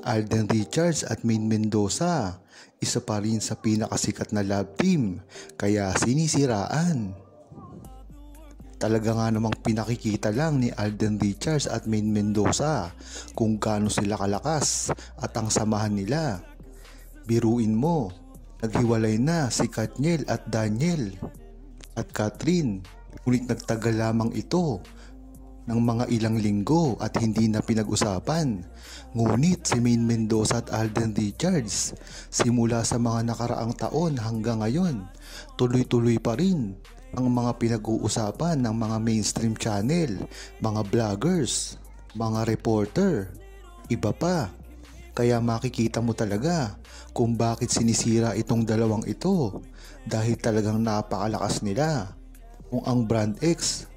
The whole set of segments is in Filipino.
Alden Richards at Maine Mendoza, isa pa rin sa pinakasikat na love team, kaya sinisiraan. Talaga nga namang pinakikita lang ni Alden Richards at Maine Mendoza kung gaano sila kalakas at ang samahan nila. Biruin mo, naghiwalay na si Katniel at Daniel at Catherine, ngunit nagtagal lamang ito ng mga ilang linggo at hindi na pinag-usapan. Ngunit si Maine Mendoza at Alden Richards, simula sa mga nakaraang taon hanggang ngayon, tuloy-tuloy pa rin ang mga pinag-uusapan ng mga mainstream channel, mga vloggers, mga reporter, iba pa. Kaya makikita mo talaga kung bakit sinisira itong dalawang ito, dahil talagang napakalakas nila. Kung ang Brand X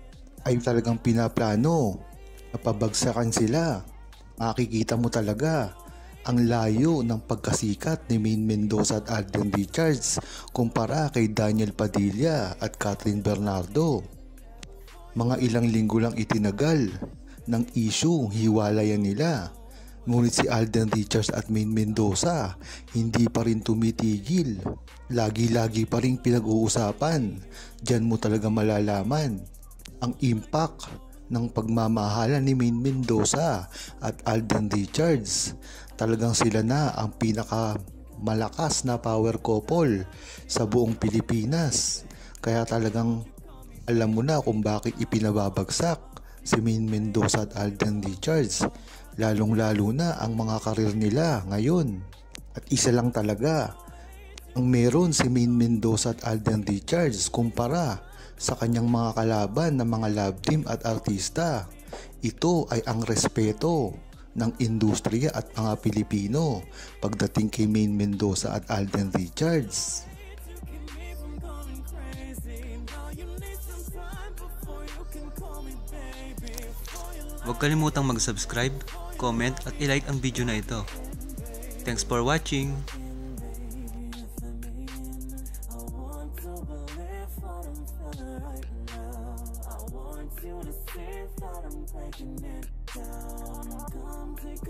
ay talagang pinaplano na pabagsakan sila, makikita mo talaga ang layo ng pagkasikat ni Maine Mendoza at Alden Richards kumpara kay Daniel Padilla at Catherine Bernardo. Mga ilang linggo lang itinagal ng issue hiwalayan nila, ngunit si Alden Richards at Maine Mendoza hindi pa rin tumitigil. Lagi-lagi pa rin pinag-uusapan. Diyan mo talaga malalaman ang impact ng pagmamahalan ni Maine Mendoza at Alden Richards. Talagang sila na ang pinaka malakas na power couple sa buong Pilipinas. Kaya talagang alam mo na kung bakit ipinababagsak si Maine Mendoza at Alden Richards. Lalong-lalo na ang mga karir nila ngayon. At isa lang talaga ang meron si Maine Mendoza at Alden Richards kumpara sa kanyang mga kalaban na mga love team at artista. Ito ay ang respeto ng industriya at mga Pilipino pagdating kay Maine Mendoza at Alden Richards. Huwag kalimutang mag-subscribe, comment at i-like ang video na ito. Thanks for watching!